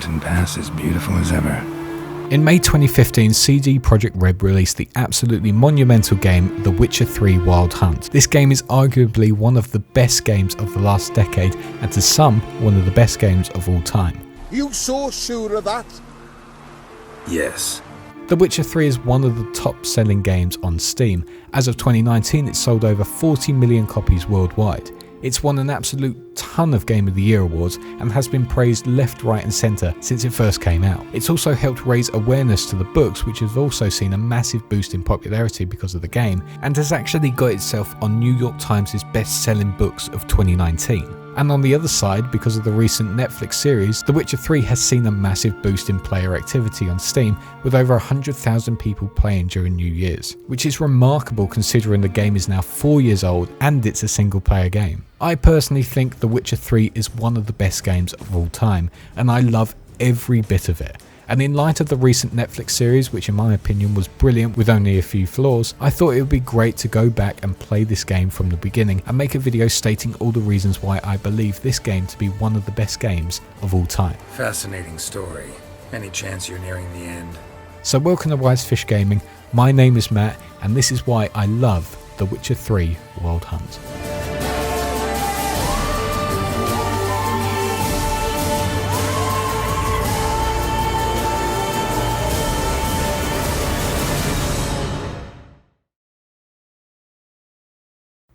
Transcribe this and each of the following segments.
mountain pass as beautiful as ever. In May 2015, CD Projekt Red released the absolutely monumental game The Witcher 3 Wild Hunt. This game is arguably one of the best games of the last decade, and to some, one of the best games of all time. You so sure of that? Yes. The Witcher 3 is one of the top-selling games on Steam. As of 2019, it sold over 40 million copies worldwide. It's won an absolute ton of Game of the Year awards and has been praised left, right and centre since it first came out. It's also helped raise awareness to the books, which have also seen a massive boost in popularity because of the game, and has actually got itself on New York Times' best-selling books of 2019. And on the other side, because of the recent Netflix series, The Witcher 3 has seen a massive boost in player activity on Steam, with over 100,000 people playing during New Year's, which is remarkable considering the game is now 4 years old and it's a single player game. I personally think The Witcher 3 is one of the best games of all time, and I love every bit of it. And in light of the recent Netflix series, which in my opinion was brilliant with only a few flaws, I thought it would be great to go back and play this game from the beginning and make a video stating all the reasons why I believe this game to be one of the best games of all time. Fascinating story. Any chance you're nearing the end? So welcome to WiseFish Gaming, my name is Matt, and this is why I love The Witcher 3 Wild Hunt.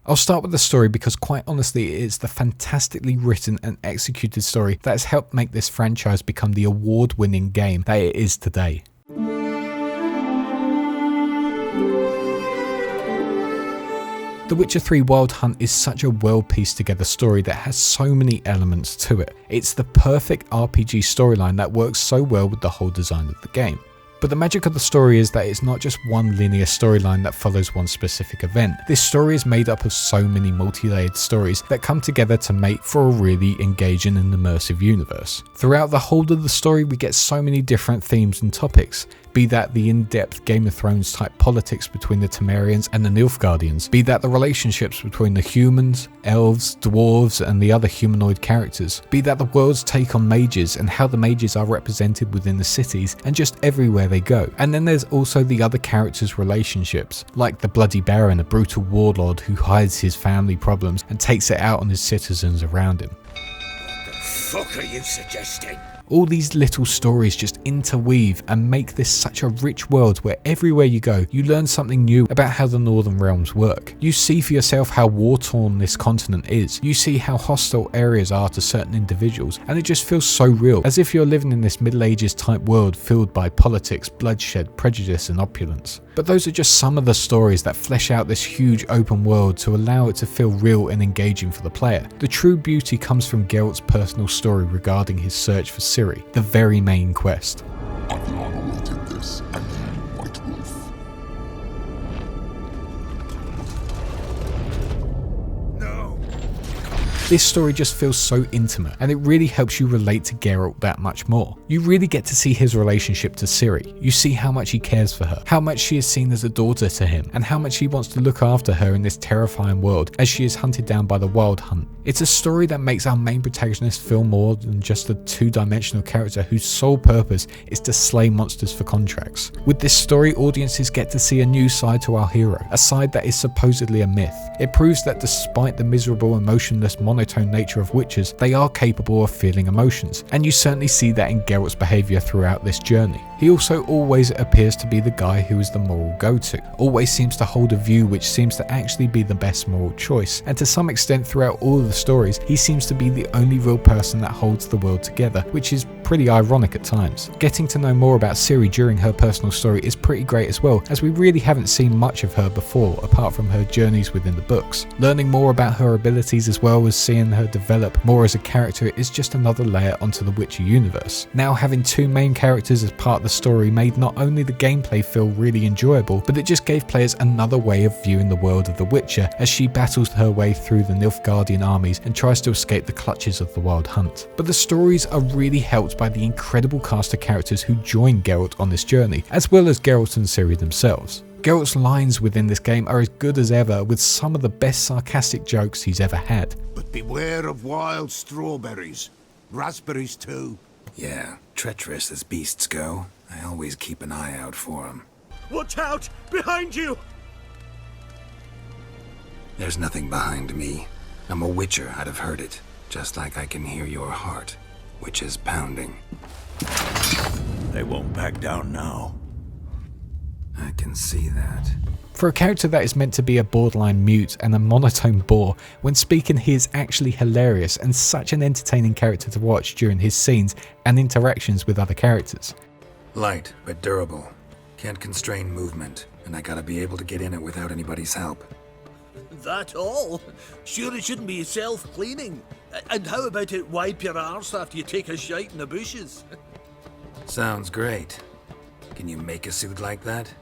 I'll start with the story because quite honestly it is the fantastically written and executed story that has helped make this franchise become the award-winning game that it is today. The Witcher 3 Wild Hunt is such a well pieced together story that has so many elements to it. It's the perfect RPG storyline that works so well with the whole design of the game. But the magic of the story is that it's not just one linear storyline that follows one specific event. This story is made up of so many multi-layered stories that come together to make for a really engaging and immersive universe. Throughout the whole of the story we get so many different themes and topics, be that the in-depth Game of Thrones type politics between the Temerians and the Nilfgaardians, be that the relationships between the humans, elves, dwarves and the other humanoid characters, be that the world's take on mages and how the mages are represented within the cities and just everywhere they go. And then there's also the other characters' relationships, like the Bloody Baron, a brutal warlord who hides his family problems and takes it out on his citizens around him. What the fuck are you suggesting? All these little stories just interweave and make this such a rich world where everywhere you go, you learn something new about how the Northern Realms work. You see for yourself how war-torn this continent is. You see how hostile areas are to certain individuals, and it just feels so real, as if you're living in this Middle Ages type world filled by politics, bloodshed, prejudice and opulence. But those are just some of the stories that flesh out this huge open world to allow it to feel real and engaging for the player. The true beauty comes from Geralt's personal story regarding his search for Ciri, the very main quest. Adriano did this, and you, White Wolf. No. This story just feels so intimate, and it really helps you relate to Geralt that much more. You really get to see his relationship to Ciri. You see how much he cares for her, how much she is seen as a daughter to him, and how much he wants to look after her in this terrifying world as she is hunted down by the Wild Hunt. It's a story that makes our main protagonist feel more than just a two-dimensional character whose sole purpose is to slay monsters for contracts. With this story, audiences get to see a new side to our hero, a side that is supposedly a myth. It proves that despite the miserable, emotionless, monotone nature of witches, they are capable of feeling emotions, and you certainly see that in Geralt's behaviour throughout this journey. He also always appears to be the guy who is the moral go-to, always seems to hold a view which seems to actually be the best moral choice, and to some extent throughout all of the stories, he seems to be the only real person that holds the world together, which is pretty ironic at times. Getting to know more about Ciri during her personal story is pretty great as well, as we really haven't seen much of her before apart from her journeys within the books. Learning more about her abilities as well as seeing her develop more as a character is just another layer onto the Witcher universe. Now having two main characters as part of the story made not only the gameplay feel really enjoyable, but it just gave players another way of viewing the world of the Witcher as she battles her way through the Nilfgaardian armies and tries to escape the clutches of the Wild Hunt. But the stories are really helped by the incredible cast of characters who join Geralt on this journey, as well as Geralt and Ciri themselves. Geralt's lines within this game are as good as ever, with some of the best sarcastic jokes he's ever had. But beware of wild strawberries. Raspberries too. Yeah, treacherous as beasts go. I always keep an eye out for them. Watch out! Behind you! There's nothing behind me. I'm a witcher, I'd have heard it. Just like I can hear your heart, which is pounding. They won't back down now. I can see that. For a character that is meant to be a borderline mute and a monotone bore, when speaking he is actually hilarious and such an entertaining character to watch during his scenes and interactions with other characters. Light, but durable. Can't constrain movement, and I gotta be able to get in it without anybody's help. That all? Sure it shouldn't be self-cleaning. And how about it wipe your arse after you take a shite in the bushes? Sounds great. Can you make a suit like that?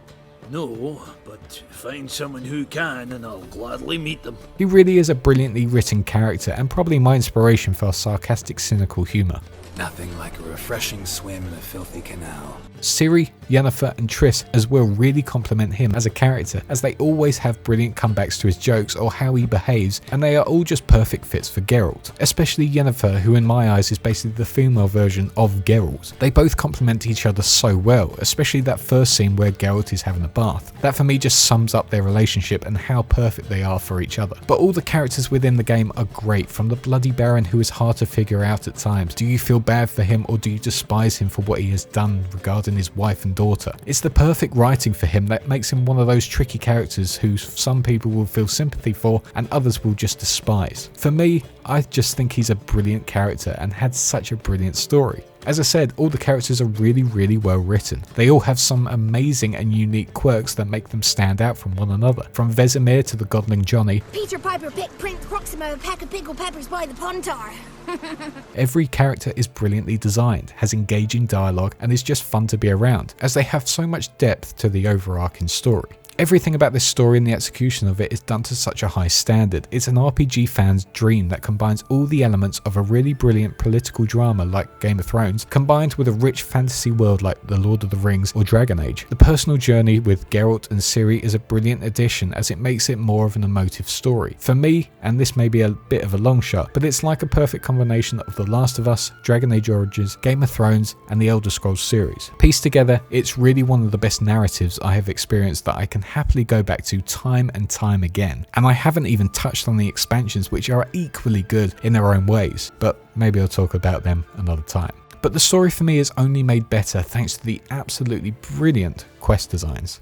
No, but find someone who can and I'll gladly meet them. He really is a brilliantly written character and probably my inspiration for sarcastic, cynical humour. Nothing like a refreshing swim in a filthy canal. Ciri, Yennefer and Triss as well really complement him as a character, as they always have brilliant comebacks to his jokes or how he behaves, and they are all just perfect fits for Geralt. Especially Yennefer, who in my eyes is basically the female version of Geralt. They both complement each other so well, especially that first scene where Geralt is having a bath. That for me just sums up their relationship and how perfect they are for each other. But all the characters within the game are great, from the Bloody Baron, who is hard to figure out at times. Do you feel bad for him or do you despise him for what he has done regarding his wife and daughter? It's the perfect writing for him that makes him one of those tricky characters who some people will feel sympathy for and others will just despise. For me, I just think he's a brilliant character and had such a brilliant story. As I said, all the characters are really well written. They all have some amazing and unique quirks that make them stand out from one another. From Vesemir to the Godling Johnny, Peter Piper picked Prince Proxima a pack of pickled peppers by the Pontar. every character is brilliantly designed, has engaging dialogue and is just fun to be around, as they have so much depth to the overarching story. Everything about this story and the execution of it is done to such a high standard. It's an RPG fan's dream that combines all the elements of a really brilliant political drama like Game of Thrones, combined with a rich fantasy world like The Lord of the Rings or Dragon Age. The personal journey with Geralt and Ciri is a brilliant addition, as it makes it more of an emotive story. For me, and this may be a bit of a long shot, but it's like a perfect combination of The Last of Us, Dragon Age Origins, Game of Thrones and the Elder Scrolls series. Pieced together, it's really one of the best narratives I have experienced that I can happily go back to time and time again. And I haven't even touched on the expansions, which are equally good in their own ways, but maybe I'll talk about them another time. But the story for me is only made better thanks to the absolutely brilliant quest designs.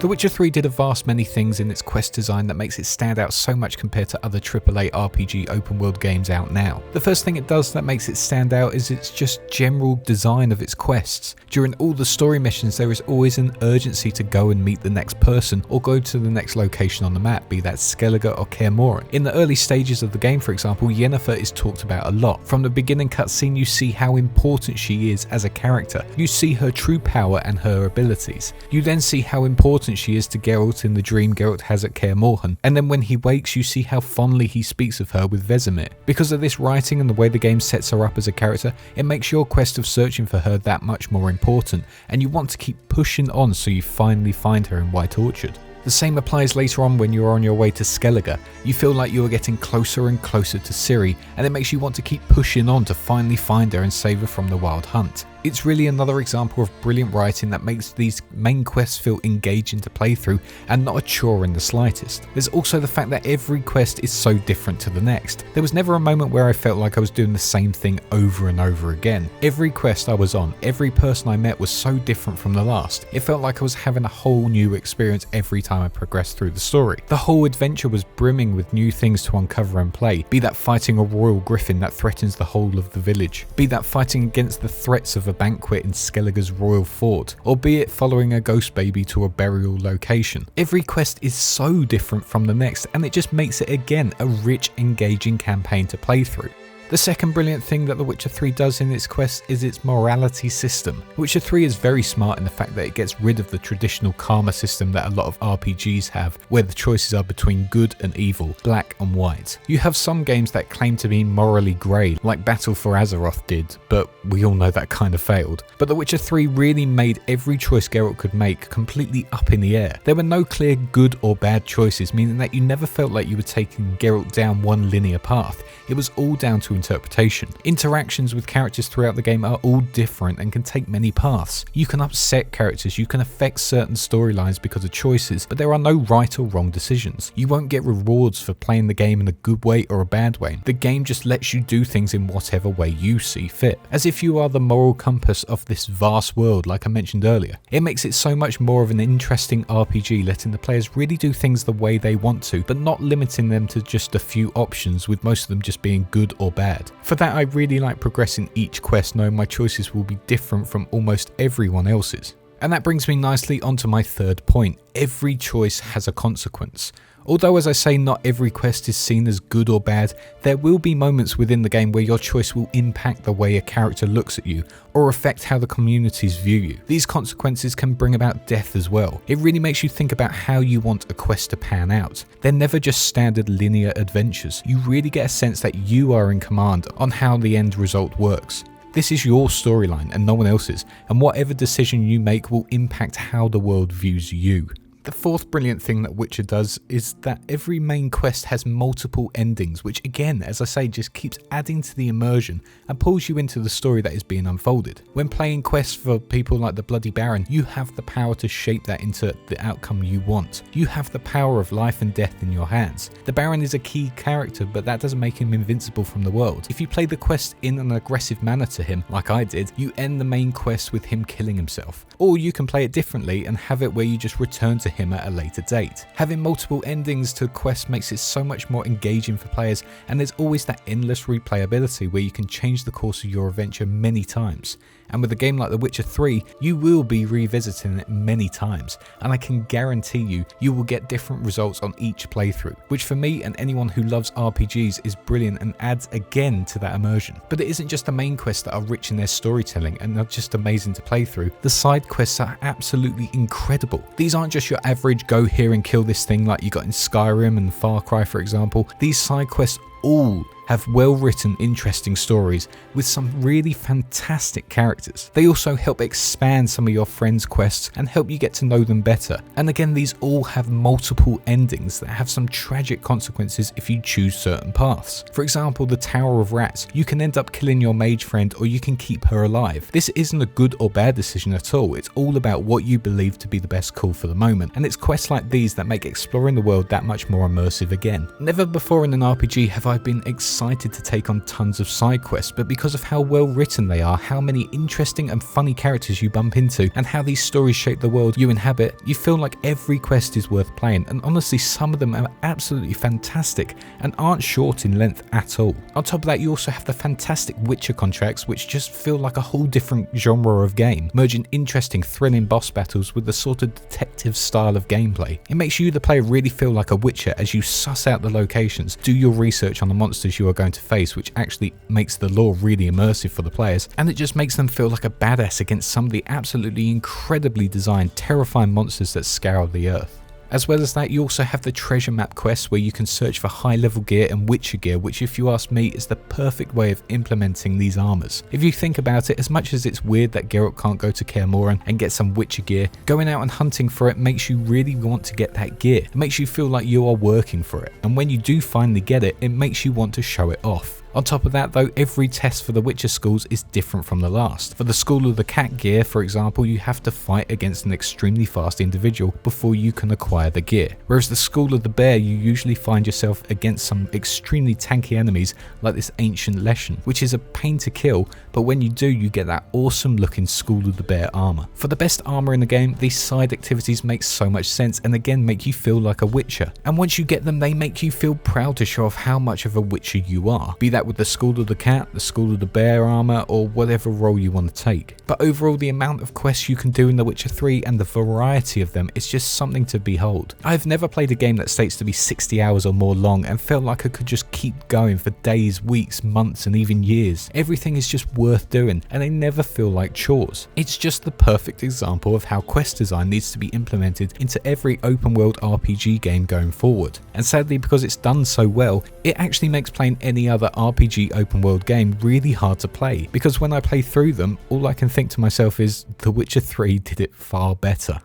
The Witcher 3 did a vast many things in its quest design that makes it stand out so much compared to other AAA RPG open world games out now. The first thing it does that makes it stand out is its just general design of its quests. During all the story missions there is always an urgency to go and meet the next person or go to the next location on the map, be that Skellige or Kaer Morhen. In the early stages of the game, for example, Yennefer is talked about a lot. From the beginning cutscene you see how important she is as a character. You see her true power and her abilities. You then see how important she is to Geralt in the dream Geralt has at Kaer Morhen, and then when he wakes you see how fondly he speaks of her with Vesemir. Because of this writing and the way the game sets her up as a character, it makes your quest of searching for her that much more important, and you want to keep pushing on so you finally find her in White Orchard. The same applies later on when you are on your way to Skellige. You feel like you are getting closer and closer to Ciri, and it makes you want to keep pushing on to finally find her and save her from the Wild Hunt. It's really another example of brilliant writing that makes these main quests feel engaging to play through and not a chore in the slightest. There's also the fact that every quest is so different to the next. There was never a moment where I felt like I was doing the same thing over and over again. Every quest I was on, every person I met was so different from the last. It felt like I was having a whole new experience every time I progressed through the story. The whole adventure was brimming with new things to uncover and play, be that fighting a royal griffin that threatens the whole of the village, be that fighting against the threats of a banquet in Skellige's royal fort, or be it following a ghost baby to a burial location. Every quest is so different from the next, and it just makes it again a rich, engaging campaign to play through. The second brilliant thing that The Witcher 3 does in its quests is its morality system. Witcher 3 is very smart in the fact that it gets rid of the traditional karma system that a lot of RPGs have, where the choices are between good and evil, black and white. You have some games that claim to be morally grey, like Battle for Azeroth did, but we all know that kind of failed. But The Witcher 3 really made every choice Geralt could make completely up in the air. There were no clear good or bad choices, meaning that you never felt like you were taking Geralt down one linear path. It was all down to interpretation. Interactions with characters throughout the game are all different and can take many paths. You can upset characters, you can affect certain storylines because of choices, but there are no right or wrong decisions. You won't get rewards for playing the game in a good way or a bad way. The game just lets you do things in whatever way you see fit, as if you are the moral compass of this vast world like I mentioned earlier. It makes it so much more of an interesting RPG, letting the players really do things the way they want to, but not limiting them to just a few options, with most of them just being good or bad. For that, I really like progressing each quest, knowing my choices will be different from almost everyone else's. And that brings me nicely onto my third point. Every choice has a consequence. Although, as I say, not every quest is seen as good or bad, there will be moments within the game where your choice will impact the way a character looks at you, or affect how the communities view you. These consequences can bring about death as well. It really makes you think about how you want a quest to pan out. They're never just standard linear adventures. You really get a sense that you are in command on how the end result works. This is your storyline and no one else's, and whatever decision you make will impact how the world views you. The fourth brilliant thing that Witcher does is that every main quest has multiple endings, which again, as I say, just keeps adding to the immersion and pulls you into the story that is being unfolded. When playing quests for people like the Bloody Baron, you have the power to shape that into the outcome you want. You have the power of life and death in your hands. The Baron is a key character, but that doesn't make him invincible from the world. If you play the quest in an aggressive manner to him, like I did, you end the main quest with him killing himself. Or you can play it differently and have it where you just return to him at a later date. Having multiple endings to quests makes it so much more engaging for players, and there's always that endless replayability where you can change the course of your adventure many times. And with a game like The Witcher 3, you will be revisiting it many times, and I can guarantee you will get different results on each playthrough, which for me and anyone who loves RPGs is brilliant and adds again to that immersion. But it isn't just the main quests that are rich in their storytelling and are just amazing to play through. The side quests are absolutely incredible. These aren't just your average go here and kill this thing like you got in Skyrim and Far Cry, for example. These side quests all have well-written, interesting stories with some really fantastic characters. They also help expand some of your friends' quests and help you get to know them better. And again, these all have multiple endings that have some tragic consequences if you choose certain paths. For example, the Tower of Rats, you can end up killing your mage friend or you can keep her alive. This isn't a good or bad decision at all. It's all about what you believe to be the best call for the moment. And it's quests like these that make exploring the world that much more immersive again. Never before in an RPG have I been excited to take on tons of side quests, but because of how well written they are, how many interesting and funny characters you bump into, and how these stories shape the world you inhabit, you feel like every quest is worth playing, and honestly some of them are absolutely fantastic and aren't short in length at all. On top of that, you also have the fantastic Witcher contracts, which just feel like a whole different genre of game, merging interesting, thrilling boss battles with the sort of detective style of gameplay. It makes you, the player, really feel like a Witcher as you suss out the locations, do your research on the monsters you are going to face, which actually makes the lore really immersive for the players, and it just makes them feel like a badass against some of the absolutely incredibly designed, terrifying monsters that scour the earth. As well as that, you also have the treasure map quests where you can search for high level gear and Witcher gear, which if you ask me is the perfect way of implementing these armors. If you think about it, as much as it's weird that Geralt can't go to Kaer Morhen and get some Witcher gear, going out and hunting for it makes you really want to get that gear. It makes you feel like you are working for it, and when you do finally get it, it makes you want to show it off. On top of that though, every test for the Witcher schools is different from the last. For the School of the Cat gear, for example, you have to fight against an extremely fast individual before you can acquire the gear. Whereas the School of the Bear, you usually find yourself against some extremely tanky enemies like this ancient Leshen, which is a pain to kill, but when you do, you get that awesome looking School of the Bear armor. For the best armor in the game, these side activities make so much sense and again make you feel like a Witcher. And once you get them, they make you feel proud to show off how much of a Witcher you are. Be that that with the School of the Cat, the School of the Bear armor, or whatever role you want to take. But overall, the amount of quests you can do in The Witcher 3 and the variety of them is just something to behold. I've never played a game that states to be 60 hours or more long and felt like I could just keep going for days, weeks, months and even years. Everything is just worth doing and they never feel like chores. It's just the perfect example of how quest design needs to be implemented into every open world RPG game going forward. And sadly, because it's done so well, it actually makes playing any other RPG open world game really hard to play, because when I play through them, all I can think to myself is The Witcher 3 did it far better.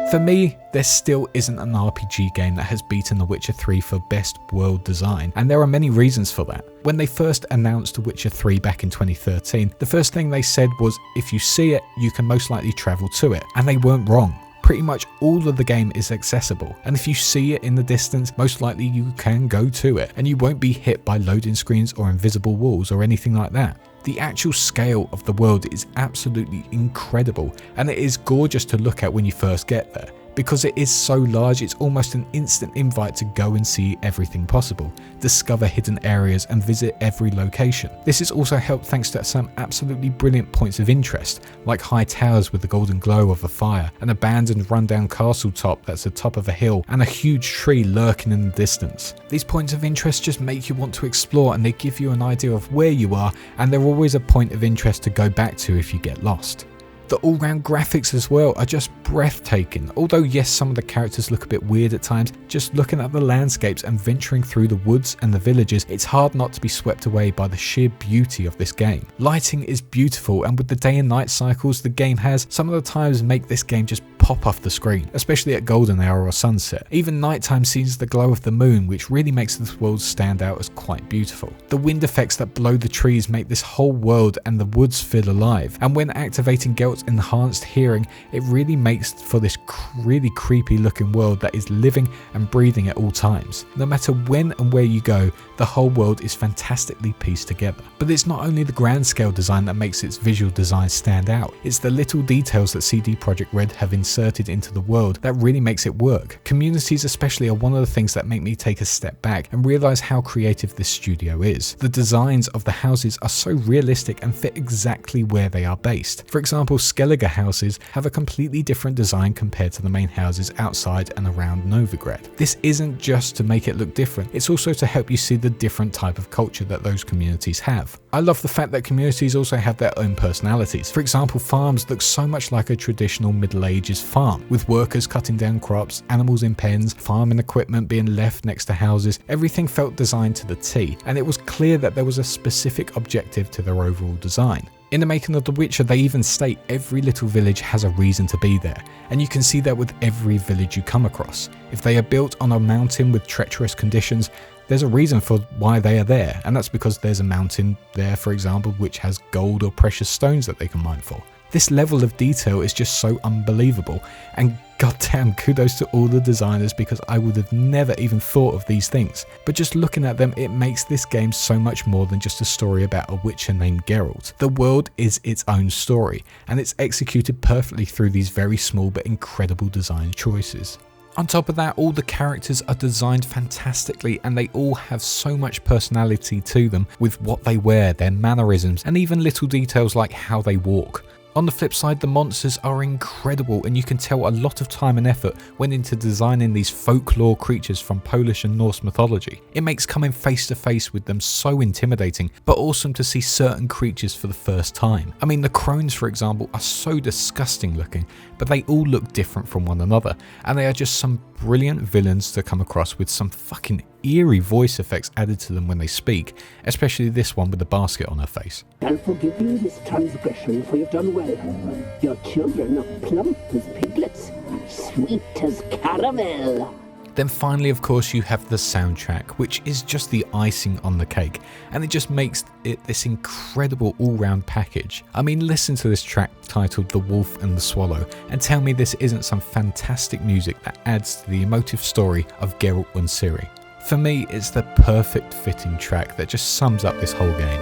For me, there still isn't an RPG game that has beaten The Witcher 3 for best world design, and there are many reasons for that. When they first announced The Witcher 3 back in 2013, the first thing they said was, if you see it, you can most likely travel to it, and they weren't wrong. Pretty much all of the game is accessible, and if you see it in the distance, most likely you can go to it, and you won't be hit by loading screens or invisible walls or anything like that. The actual scale of the world is absolutely incredible, and it is gorgeous to look at when you first get there. Because it is so large, it's almost an instant invite to go and see everything possible, discover hidden areas and visit every location. This is also helped thanks to some absolutely brilliant points of interest, like high towers with the golden glow of a fire, an abandoned rundown castle top that's the top of a hill, and a huge tree lurking in the distance. These points of interest just make you want to explore, and they give you an idea of where you are, and they're always a point of interest to go back to if you get lost. The all-round graphics as well are just breathtaking. Although yes, some of the characters look a bit weird at times, just looking at the landscapes and venturing through the woods and the villages, it's hard not to be swept away by the sheer beauty of this game. Lighting is beautiful, and with the day and night cycles the game has, some of the times make this game just pop off the screen, especially at golden hour or sunset. Even nighttime sees the glow of the moon, which really makes this world stand out as quite beautiful. The wind effects that blow the trees make this whole world and the woods feel alive, and when activating Geralt's enhanced hearing, it really makes for this really creepy looking world that is living and breathing at all times. No matter when and where you go, the whole world is fantastically pieced together. But it's not only the grand scale design that makes its visual design stand out, it's the little details that CD Projekt Red have inserted into the world that really makes it work. Communities especially are one of the things that make me take a step back and realize how creative this studio is. The designs of the houses are so realistic and fit exactly where they are based. For example, Skellige houses have a completely different design compared to the main houses outside and around Novigrad. This isn't just to make it look different, it's also to help you see the different type of culture that those communities have. I love the fact that communities also have their own personalities. For example, farms look so much like a traditional Middle Ages farm, with workers cutting down crops, animals in pens, farming equipment being left next to houses. Everything felt designed to the T, and it was clear that there was a specific objective to their overall design. In the making of The Witcher, they even state every little village has a reason to be there, and you can see that with every village you come across. If they are built on a mountain with treacherous conditions, there's a reason for why they are there, and that's because there's a mountain there, for example, which has gold or precious stones that they can mine for. This level of detail is just so unbelievable, and goddamn kudos to all the designers, because I would have never even thought of these things. But just looking at them, it makes this game so much more than just a story about a witcher named Geralt. The world is its own story, and it's executed perfectly through these very small but incredible design choices. On top of that, all the characters are designed fantastically, and they all have so much personality to them with what they wear, their mannerisms, and even little details like how they walk. On the flip side, the monsters are incredible, and you can tell a lot of time and effort went into designing these folklore creatures from Polish and Norse mythology. It makes coming face to face with them so intimidating, but awesome to see certain creatures for the first time. I mean, the crones, for example, are so disgusting looking, but they all look different from one another, and they are just some brilliant villains to come across with some fucking eerie voice effects added to them when they speak, especially this one with the basket on her face. I'll forgive you this transgression, for you've done well. Your children are plump as piglets, sweet as caramel. Then finally, of course, you have the soundtrack, which is just the icing on the cake, and it just makes it this incredible all-round package. I mean, listen to this track titled The Wolf and the Swallow, and tell me this isn't some fantastic music that adds to the emotive story of Geralt and Ciri. For me, it's the perfect fitting track that just sums up this whole game.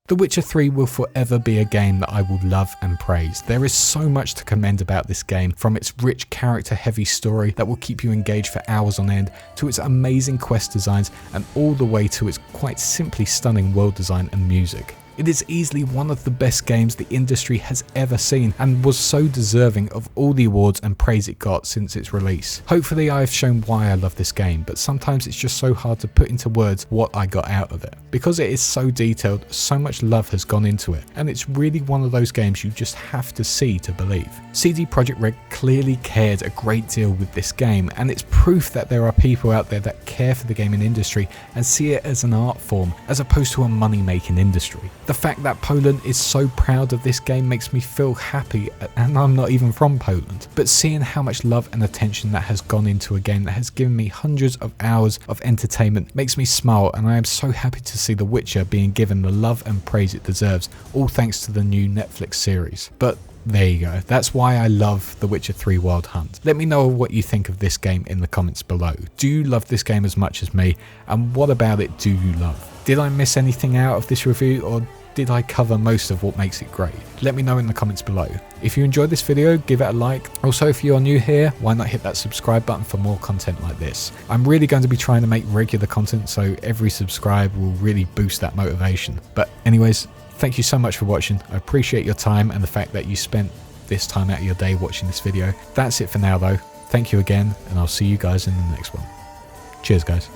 The Witcher 3 will forever be a game that I will love and praise. There is so much to commend about this game, from its rich character-heavy story that will keep you engaged for hours on end, to its amazing quest designs, and all the way to its quite simply stunning world design and music. It is easily one of the best games the industry has ever seen, and was so deserving of all the awards and praise it got since its release. Hopefully I have shown why I love this game, but sometimes it's just so hard to put into words what I got out of it. Because it is so detailed, so much love has gone into it, and it's really one of those games you just have to see to believe. CD Projekt Red clearly cared a great deal with this game, and it's proof that there are people out there that care for the gaming industry and see it as an art form as opposed to a money-making industry. The fact that Poland is so proud of this game makes me feel happy, and I'm not even from Poland. But seeing how much love and attention that has gone into a game that has given me hundreds of hours of entertainment makes me smile, and I am so happy to see The Witcher being given the love and praise it deserves, all thanks to the new Netflix series. But there you go, that's why I love The Witcher 3 Wild Hunt. Let me know what you think of this game in the comments below. Do you love this game as much as me, and what about it do you love? Did I miss anything out of this review, or did I cover most of what makes it great? Let me know in the comments below. If you enjoyed this video, give it a like. Also, if you are new here, why not hit that subscribe button for more content like this? I'm really going to be trying to make regular content, so every subscribe will really boost that motivation. But anyways, thank you so much for watching. I appreciate your time and the fact that you spent this time out of your day watching this video. That's it for now though. Thank you again, and I'll see you guys in the next one. Cheers guys.